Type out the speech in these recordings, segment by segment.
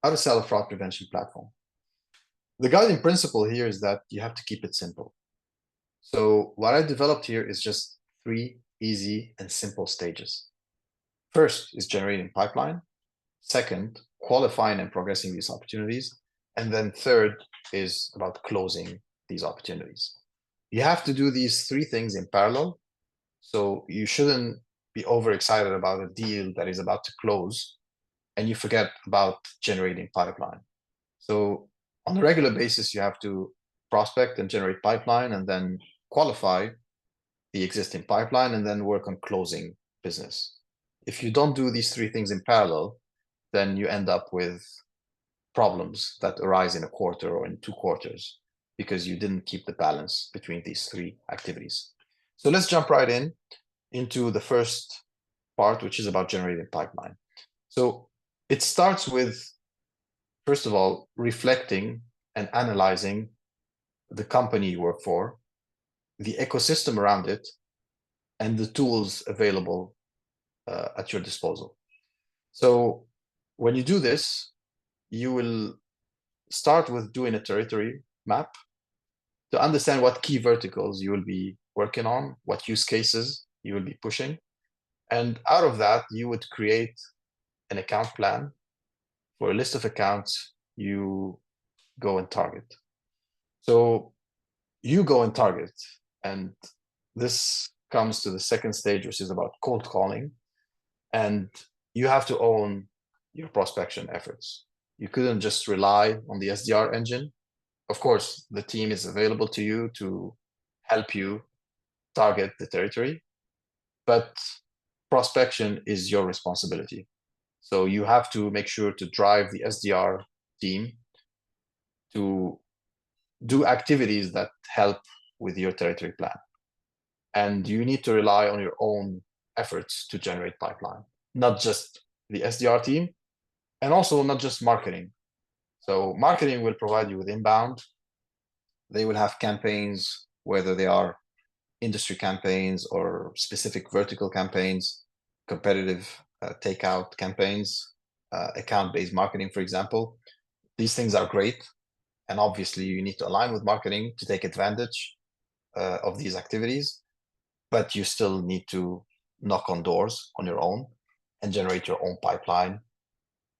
how to sell a fraud prevention platform. The guiding principle here is that you have to keep it simple. So what I developed here is just 3 easy and simple stages. First is generating pipeline. Second, qualifying and progressing these opportunities. And then third is about closing these opportunities. You have to do these 3 things in parallel. So you shouldn't be overexcited about a deal that is about to close and you forget about generating pipeline. So on a regular basis, you have to prospect and generate pipeline and then qualify the existing pipeline and then work on closing business. If you don't do these 3 things in parallel, then you end up with problems that arise in a quarter or in 2 quarters because you didn't keep the balance between these 3 activities. So let's jump right into the first part, which is about generating pipeline. So it starts with, first of all, reflecting and analyzing the company you work for, the ecosystem around it, and the tools available at your disposal. So when you do this, you will start with doing a territory map to understand what key verticals you will be working on, what use cases you will be pushing. And out of that, you would create an account plan for a list of accounts you go and target. So you go and target, and this comes to the second stage, which is about cold calling. And you have to own your prospection efforts. You couldn't just rely on the SDR engine. Of course, the team is available to you to help you target the territory, but prospection is your responsibility. So you have to make sure to drive the SDR team to do activities that help with your territory plan. And you need to rely on your own efforts to generate pipeline, not just the SDR team, and also not just marketing. So marketing will provide you with inbound. They will have campaigns, whether they are industry campaigns or specific vertical campaigns, competitive takeout campaigns, account-based marketing, for example. These things are great. And obviously you need to align with marketing to take advantage of these activities, but you still need to knock on doors on your own and generate your own pipeline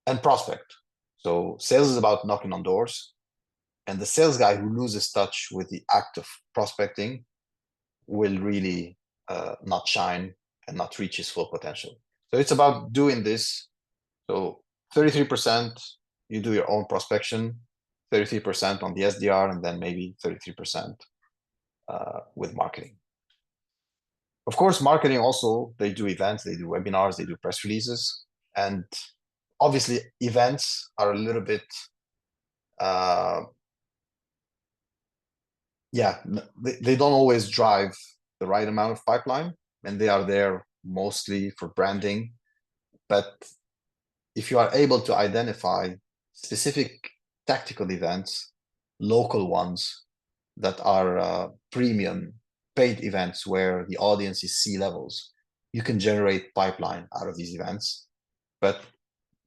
and prospect. So sales is about knocking on doors, and the sales guy who loses touch with the act of prospecting will really not shine and not reach his full potential. So it's about doing this. So 33% you do your own prospection, 33% on the SDR, and then maybe 33% with marketing. Of course, marketing also, they do events, they do webinars, they do press releases. And obviously, events are a little bit, they don't always drive the right amount of pipeline, and they are there mostly for branding. But if you are able to identify specific tactical events, local ones that are premium paid events where the audience is C-levels, you can generate pipeline out of these events. But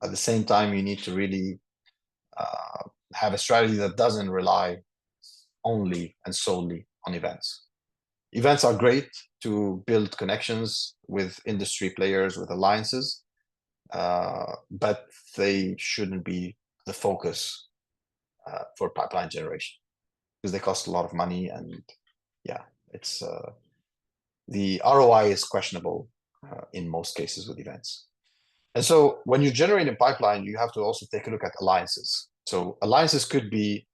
at the same time, you need to really have a strategy that doesn't rely only and solely on events. Events are great to build connections with industry players, with alliances, but they shouldn't be the focus for pipeline generation because they cost a lot of money, and yeah, it's the ROI is questionable in most cases with events. And so when you generate a pipeline, you have to also take a look at alliances. So alliances could be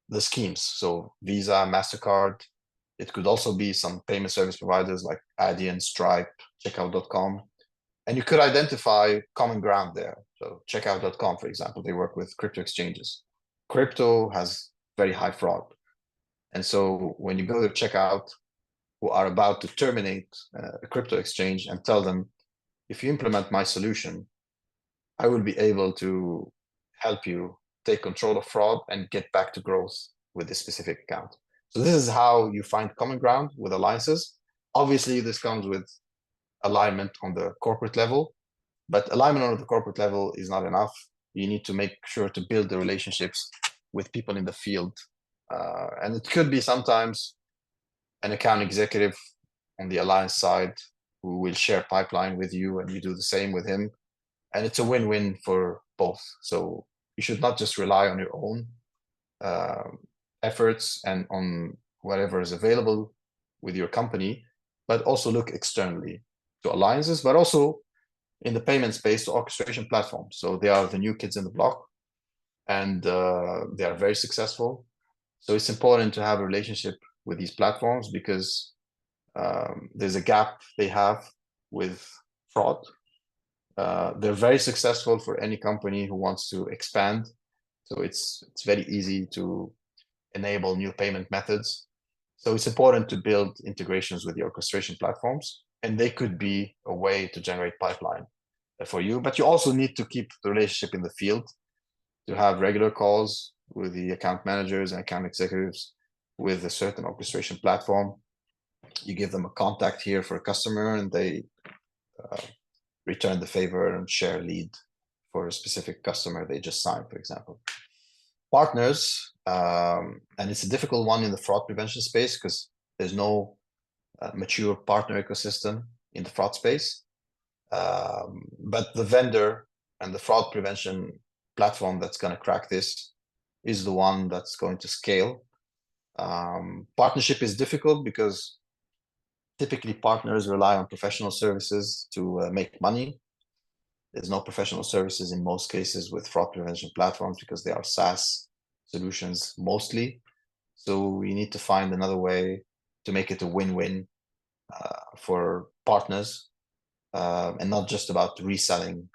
the schemes. So Visa, MasterCard. It could also be some payment service providers like Adyen, Stripe, Checkout.com. And you could identify common ground there. So Checkout.com, for example, they work with crypto exchanges. Crypto has very high fraud. And so when you go to Checkout, who are about to terminate a crypto exchange, and tell them, if you implement my solution, I will be able to help you take control of fraud and get back to growth with this specific account. So this is how you find common ground with alliances. Obviously, this comes with alignment on the corporate level, but alignment on the corporate level is not enough. you need to make sure to build the relationships with people in the field. And it could be sometimes an account executive on the alliance side who will share pipeline with you, and you do the same with him. And it's a win-win for both. So you should not just rely on your own efforts and on whatever is available with your company, but also look externally to alliances, but also in the payment space to orchestration platforms. So they are the new kids in the block, and they are very successful. So it's important to have a relationship with these platforms because there's a gap they have with fraud. They're very successful for any company who wants to expand. So it's very easy to enable new payment methods. So it's important to build integrations with the orchestration platforms, and they could be a way to generate pipeline for you. But you also need to keep the relationship in the field, to have regular calls with the account managers and account executives with a certain orchestration platform. You give them a contact here for a customer, and they return the favor and share a lead for a specific customer they just signed, for example. Partners, and it's a difficult one in the fraud prevention space because there's no mature partner ecosystem in the fraud space. But the vendor and the fraud prevention platform that's going to crack this is the one that's going to scale. Partnership is difficult because typically partners rely on professional services to make money. There's no professional services in most cases with fraud prevention platforms because they are SaaS solutions mostly. So we need to find another way to make it a win-win for partners, and not just about reselling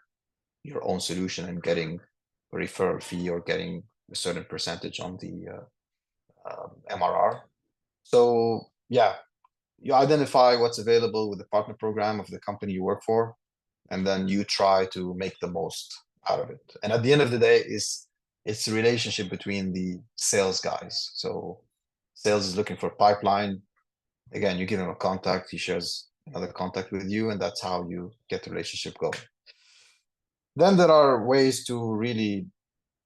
your own solution and getting a referral fee or getting a certain percentage on the MRR. So yeah, you identify what's available with the partner program of the company you work for, and then you try to make the most out of it. And at the end of the day, it's a relationship between the sales guys. So sales is looking for pipeline. Again, you give him a contact, he shares another contact with you, and that's how you get the relationship going. Then there are ways to really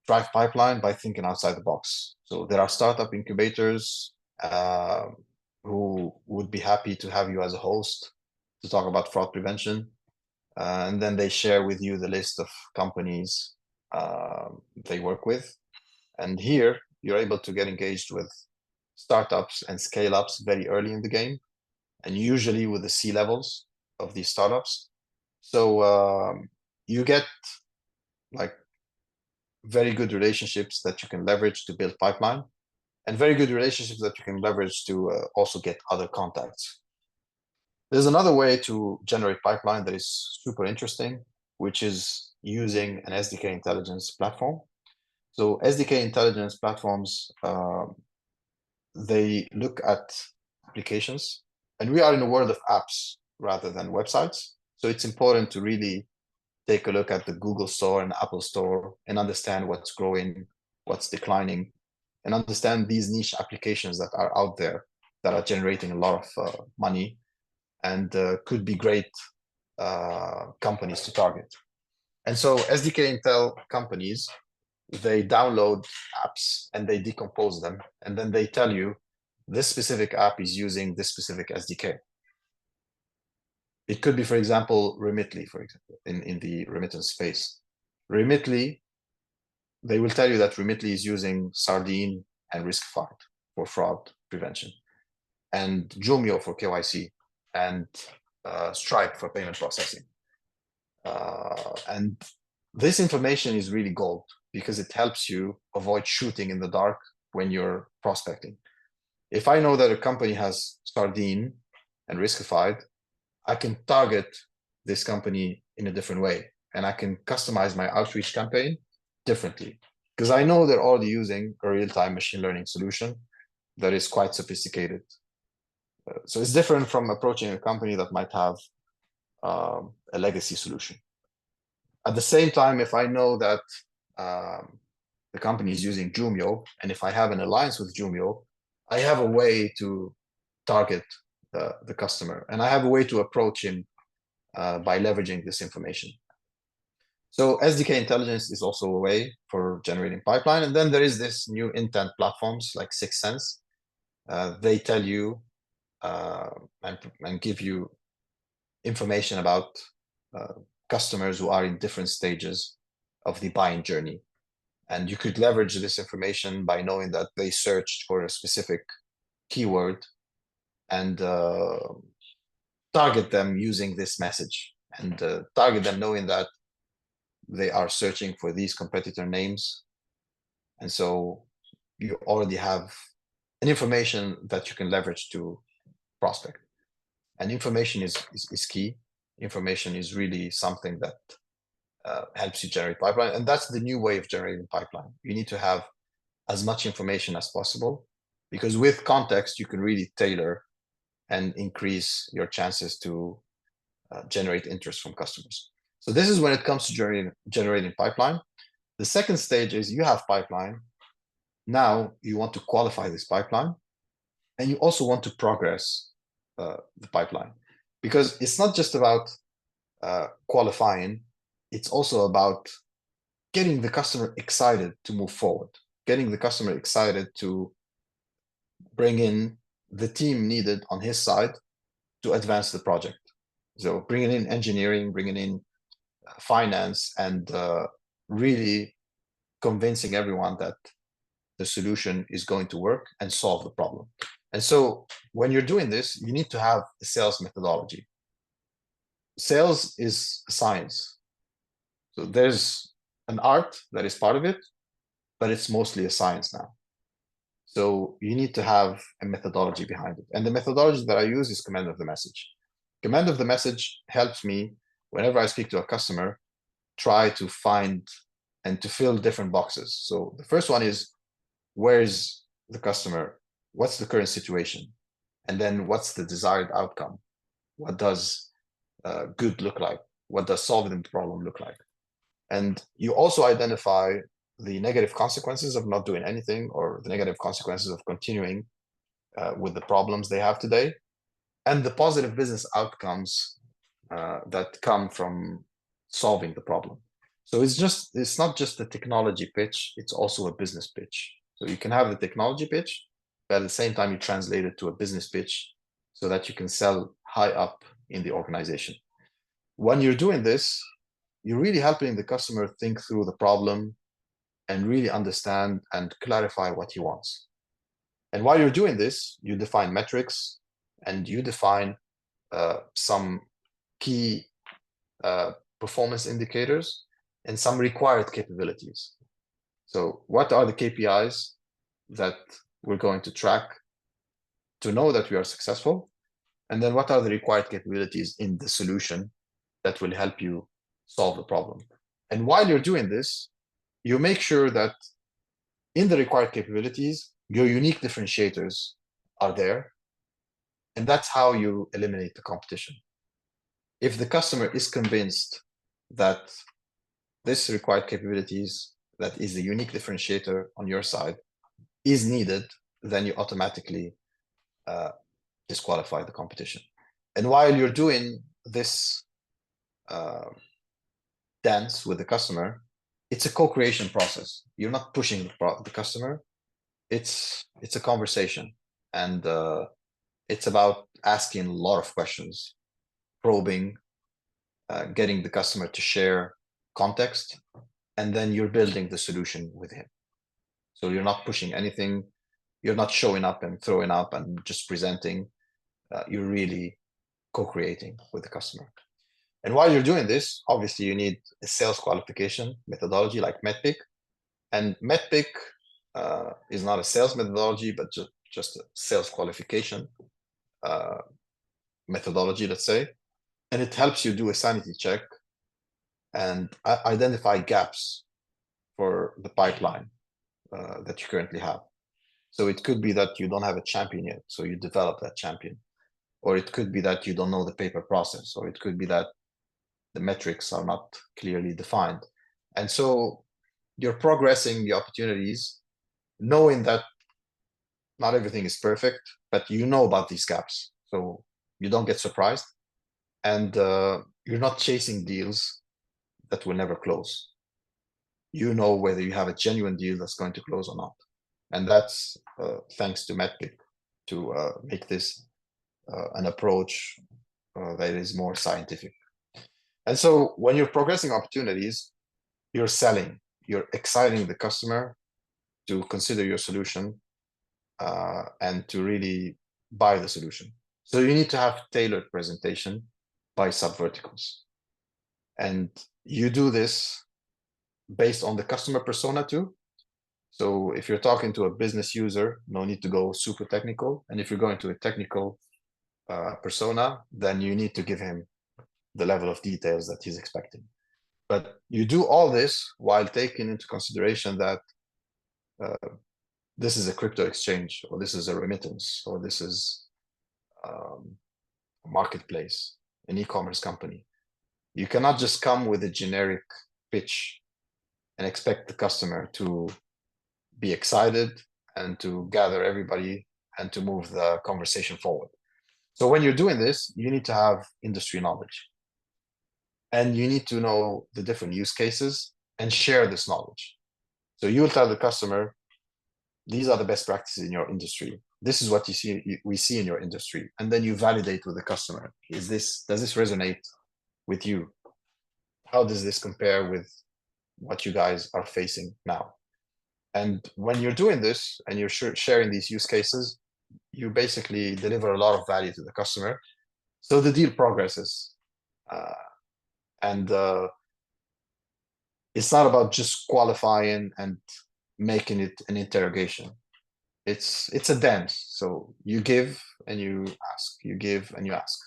drive pipeline by thinking outside the box. So there are startup incubators who would be happy to have you as a host to talk about fraud prevention. And then they share with you the list of companies they work with. And here you're able to get engaged with startups and scale ups very early in the game, and usually with the C levels of these startups. So you get like very good relationships that you can leverage to build pipeline, and very good relationships that you can leverage to also get other contacts. There's another way to generate pipeline that is super interesting, which is using an SDK intelligence platform. So SDK intelligence platforms, they look at applications, and we are in a world of apps rather than websites. So it's important to really take a look at the Google Store and Apple Store and understand what's growing, what's declining, and understand these niche applications that are out there that are generating a lot of money and could be great companies to target. And so SDK Intel companies, they download apps and they decompose them, and then they tell you this specific app is using this specific SDK. It could be, for example, Remitly, for example, in the remittance space. Remitly, they will tell you that Remitly is using Sardine and Riskified for fraud prevention, and Jumio for KYC, and Stripe for payment processing. And this information is really gold because it helps you avoid shooting in the dark when you're prospecting. If I know that a company has Sardine and Riskified, I can target this company in a different way, and I can customize my outreach campaign differently because I know they're already using a real-time machine learning solution that is quite sophisticated. So it's different from approaching a company that might have a legacy solution. At the same time, if I know that the company is using Jumio, and if I have an alliance with Jumio, I have a way to target the customer, and I have a way to approach him by leveraging this information. So SDK intelligence is also a way for generating pipeline. And then there is this new intent platforms like 6sense. They tell you and give you information about customers who are in different stages of the buying journey. And you could leverage this information by knowing that they searched for a specific keyword and target them using this message, and target them knowing that they are searching for these competitor names. And so you already have an information that you can leverage to prospect. And information is key. Information is really something that helps you generate pipeline. And that's the new way of generating pipeline. You need to have as much information as possible, because with context, you can really tailor and increase your chances to generate interest from customers. So this is when it comes to generating pipeline. The second stage is you have pipeline. Now you want to qualify this pipeline, and you also want to progress the pipeline, because it's not just about qualifying, it's also about getting the customer excited to move forward, getting the customer excited to bring in the team needed on his side to advance the project. So bringing in engineering, bringing in finance, and really convincing everyone that the solution is going to work and solve the problem. And so when you're doing this, you need to have a sales methodology. Sales is science. So there's an art that is part of it, but it's mostly a science now. So you need to have a methodology behind it. And the methodology that I use is command of the message. Command of the message helps me whenever I speak to a customer, try to find and to fill different boxes. So the first one is, where is the customer? What's the current situation? And then what's the desired outcome? What does good look like? What does solving the problem look like? And you also identify the negative consequences of not doing anything, or the negative consequences of continuing with the problems they have today, and the positive business outcomes that come from solving the problem. So it's not just a technology pitch, it's also a business pitch. So you can have the technology pitch, but at the same time you translate it to a business pitch so that you can sell high up in the organization. When you're doing this, you're really helping the customer think through the problem and really understand and clarify what he wants. And while you're doing this, you define metrics and you define some key performance indicators and some required capabilities. So what are the KPIs that we're going to track to know that we are successful? And then what are the required capabilities in the solution that will help you solve the problem? And while you're doing this, you make sure that in the required capabilities, your unique differentiators are there. And that's how you eliminate the competition. If the customer is convinced that this required capabilities, that is the unique differentiator on your side, is needed, then you automatically disqualify the competition. And while you're doing this dance with the customer, it's a co-creation process. You're not pushing the customer. It's a conversation, and it's about asking a lot of questions, probing, getting the customer to share context, and then you're building the solution with him. So you're not pushing anything. You're not showing up and throwing up and just presenting. You're really co-creating with the customer. And while you're doing this, obviously you need a sales qualification methodology like MEDDPICC. And MEDDPICC is not a sales methodology, but just a sales qualification methodology, let's say. And it helps you do a sanity check and identify gaps for the pipeline that you currently have. So it could be that you don't have a champion yet, so you develop that champion. Or it could be that you don't know the paper process, or it could be that the metrics are not clearly defined. And so you're progressing the opportunities, knowing that not everything is perfect, but you know about these gaps. So you don't get surprised. And you're not chasing deals that will never close. You know whether you have a genuine deal that's going to close or not. And that's thanks to Medpic to make this an approach that is more scientific. And so when you're progressing opportunities, you're selling, you're exciting the customer to consider your solution and to really buy the solution. So you need to have tailored presentation by subverticals. And you do this based on the customer persona too. So if you're talking to a business user, no need to go super technical. And if you're going to a technical persona, then you need to give him the level of details that he's expecting. But you do all this while taking into consideration that this is a crypto exchange, or this is a remittance, or this is a marketplace, an e-commerce company. You cannot just come with a generic pitch and expect the customer to be excited and to gather everybody and to move the conversation forward. So when you're doing this, you need to have industry knowledge. And you need to know the different use cases and share this knowledge. So you will tell the customer, these are the best practices in your industry. This is what we see in your industry. And then you validate with the customer. Does this resonate with you? How does this compare with what you guys are facing now? And when you're doing this and you're sharing these use cases, you basically deliver a lot of value to the customer. So the deal progresses. And it's not about just qualifying and making it an interrogation. It's a dance. So you give and you ask, you give and you ask.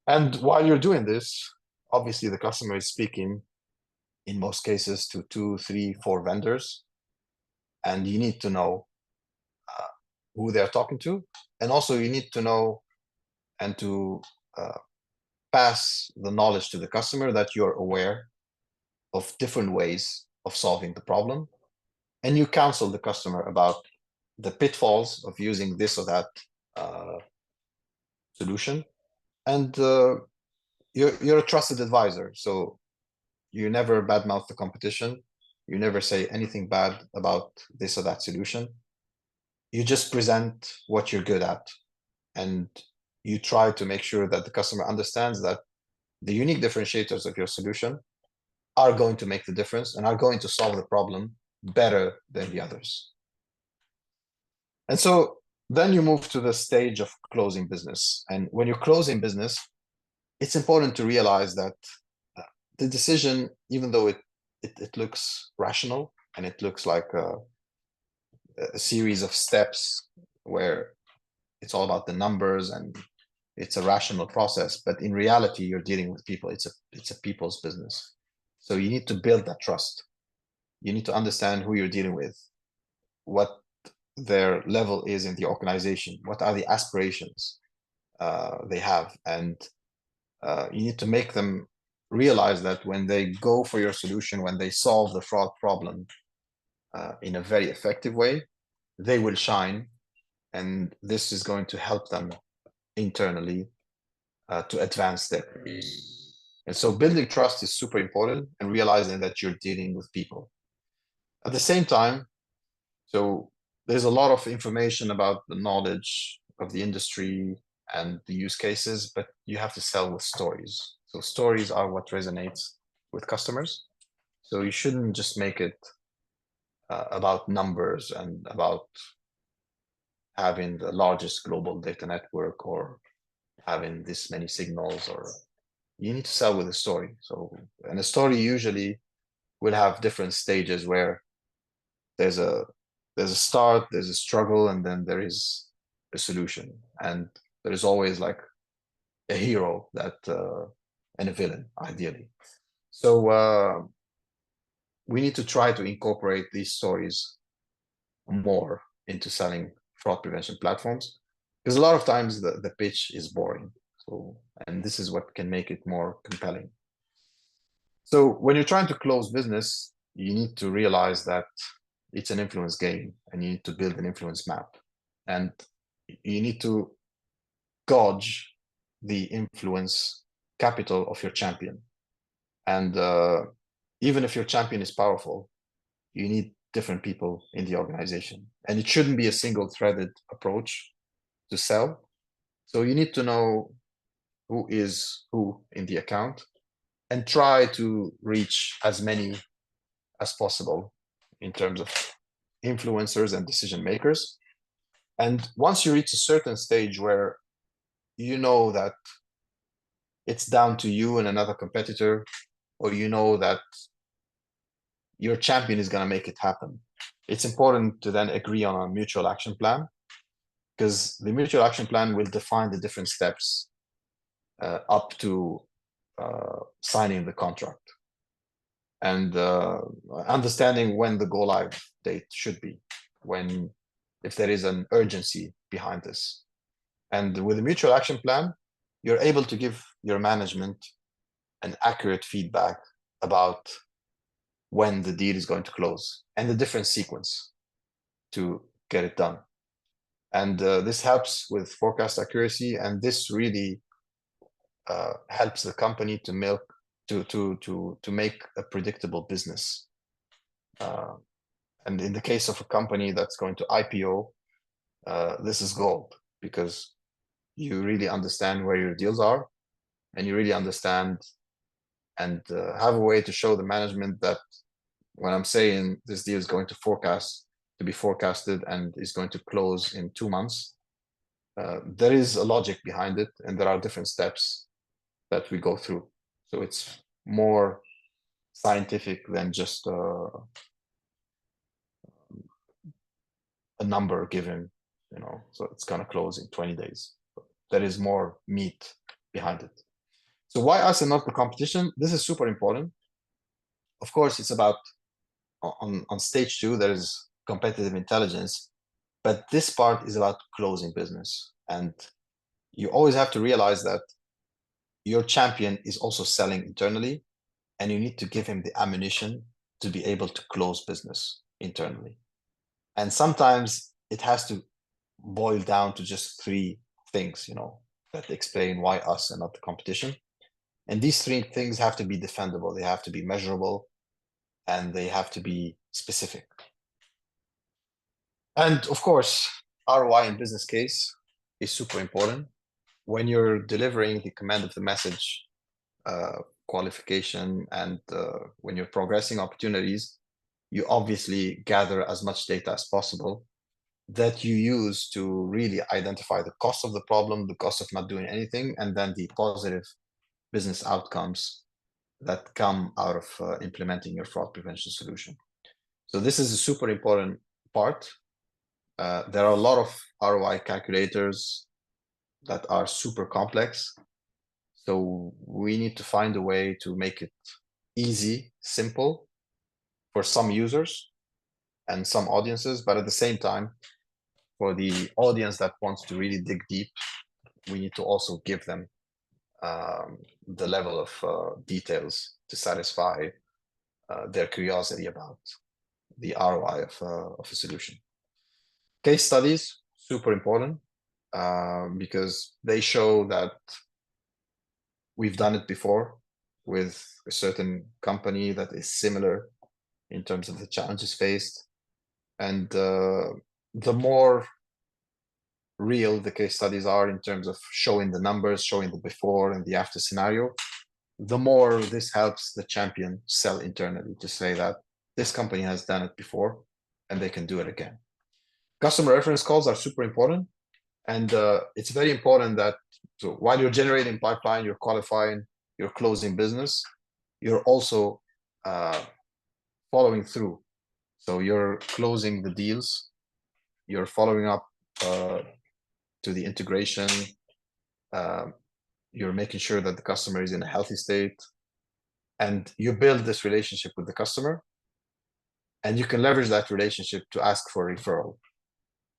And while you're doing this, obviously the customer is speaking in most cases to 2, 3, 4 vendors. And you need to know who they're talking to. And also you need to know and to pass the knowledge to the customer that you're aware of different ways of solving the problem. And you counsel the customer about the pitfalls of using this or that solution. And you're a trusted advisor. So you never badmouth the competition. You never say anything bad about this or that solution. You just present what you're good at. And you try to make sure that the customer understands that the unique differentiators of your solution are going to make the difference and are going to solve the problem better than the others. And so then you move to the stage of closing business. And when you're closing business, it's important to realize that the decision, even though it looks rational and it looks like a series of steps where it's all about the numbers and it's a rational process, but in reality, you're dealing with people. It's a people's business. So you need to build that trust. You need to understand who you're dealing with, what their level is in the organization, what are the aspirations they have, and you need to make them realize that when they go for your solution, when they solve the fraud problem in a very effective way, they will shine, and this is going to help them internally to advance their careers. And so building trust is super important, and realizing that you're dealing with people. At the same time, so there's a lot of information about the knowledge of the industry and the use cases, but you have to sell with stories. So stories are what resonates with customers. So you shouldn't just make it about numbers and about having the largest global data network or having this many signals, or you need to sell with a story. So, and a story usually will have different stages where there's a start, there's a struggle, and then there is a solution. And there is always like a hero that and a villain, ideally. So we need to try to incorporate these stories more into selling fraud prevention platforms, because a lot of times the pitch is boring. So, and this is what can make it more compelling. So when you're trying to close business, you need to realize that it's an influence game, and you need to build an influence map, and you need to gauge the influence capital of your champion. And even if your champion is powerful, you need different people in the organization. And it shouldn't be a single threaded approach to sell. So you need to know who is who in the account and try to reach as many as possible in terms of influencers and decision makers. And once you reach a certain stage where you know that it's down to you and another competitor, or you know that your champion is going to make it happen, it's important to then agree on a mutual action plan, because the mutual action plan will define the different steps up to signing the contract and understanding when the go live date should be, when, if there is an urgency behind this. And with a mutual action plan, you're able to give your management an accurate feedback about when the deal is going to close and the different sequence to get it done. And this helps with forecast accuracy, and this really helps the company to make a predictable business. And in the case of a company that's going to IPO, this is gold, because you really understand where your deals are, and you really understand and have a way to show the management that when I'm saying this deal is going to be forecasted and is going to close in 2 months, there is a logic behind it, and there are different steps that we go through. So it's more scientific than just a number given, so it's going to close in 20 days. There is more meat behind it. So why us and not the competition? This is super important. Of course, it's about on stage 2, there is competitive intelligence, but this part is about closing business. And you always have to realize that your champion is also selling internally, and you need to give him the ammunition to be able to close business internally. And sometimes it has to boil down to just 3 things, that explain why us and not the competition. And these 3 things have to be defendable. They have to be measurable, and they have to be specific. And of course, ROI in business case is super important. When you're delivering the command of the message qualification, and when you're progressing opportunities, you obviously gather as much data as possible that you use to really identify the cost of the problem, the cost of not doing anything, and then the positive business outcomes that come out of implementing your fraud prevention solution. So this is a super important part. There are a lot of ROI calculators that are super complex. So we need to find a way to make it easy, simple for some users and some audiences, but at the same time, for the audience that wants to really dig deep, we need to also give them the level of details to satisfy their curiosity about the ROI of a solution. Case studies, super important, because they show that we've done it before with a certain company that is similar in terms of the challenges faced. And the more real the case studies are in terms of showing the numbers, showing the before and the after scenario, the more this helps the champion sell internally to say that this company has done it before and they can do it again. Customer reference calls are super important. And it's very important that, so while you're generating pipeline, you're qualifying, you're closing business, you're also following through. So you're closing the deals, you're following up to the integration, you're making sure that the customer is in a healthy state, and you build this relationship with the customer, and you can leverage that relationship to ask for referral,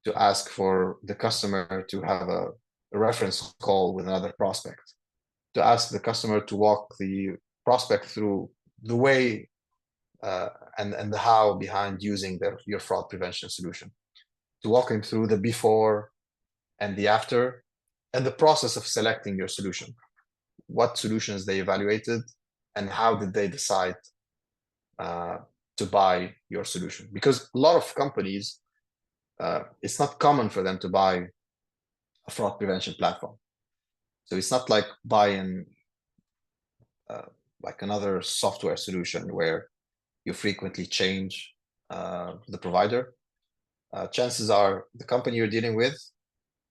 to ask for the customer to have a reference call with another prospect, to ask the customer to walk the prospect through the way and the how behind using your fraud prevention solution, to walk him through the before and the after, and the process of selecting your solution, what solutions they evaluated, and how did they decide to buy your solution? Because a lot of companies, it's not common for them to buy a fraud prevention platform. So it's not like buying like another software solution where you frequently change the provider. Chances are the company you're dealing with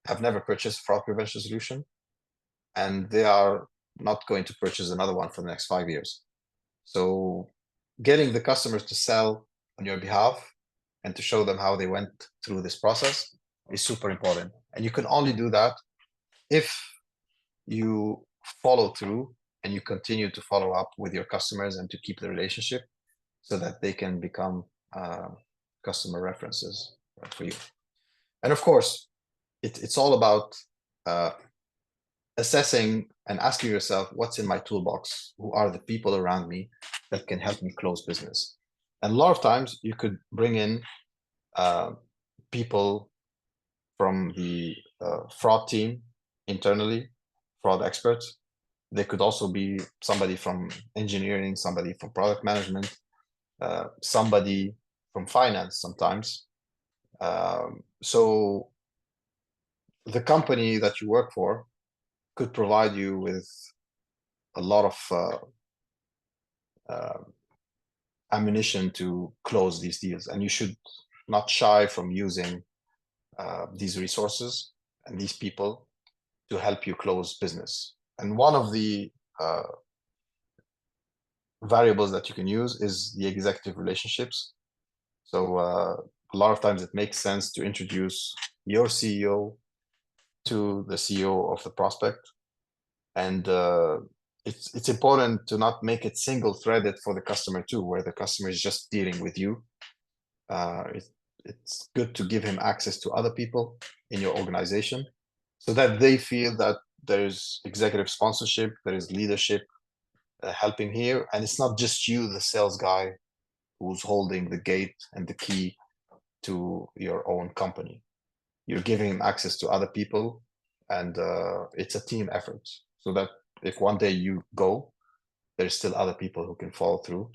have never purchased a fraud prevention solution, and they are not going to purchase another one for the next 5 years. So getting the customers to sell on your behalf and to show them how they went through this process is super important. And you can only do that if you follow through and you continue to follow up with your customers and to keep the relationship so that they can become customer references for you. And of course, it's all about assessing and asking yourself, what's in my toolbox? Who are the people around me that can help me close business? And a lot of times you could bring in people from the fraud team internally, fraud experts. They could also be somebody from engineering, somebody from product management, somebody from finance sometimes. So the company that you work for could provide you with a lot of ammunition to close these deals, and you should not shy from using these resources and these people to help you close business. And one of the variables that you can use is the executive relationships. So a lot of times it makes sense to introduce your CEO to the CEO of the prospect. And it's important to not make it single-threaded for the customer too, where the customer is just dealing with you. It's good to give him access to other people in your organization so that they feel that there's executive sponsorship, there is leadership helping here, and it's not just you, the sales guy, who's holding the gate and the key to your own company. You're giving him access to other people, and it's a team effort, so that if one day you go, there's still other people who can follow through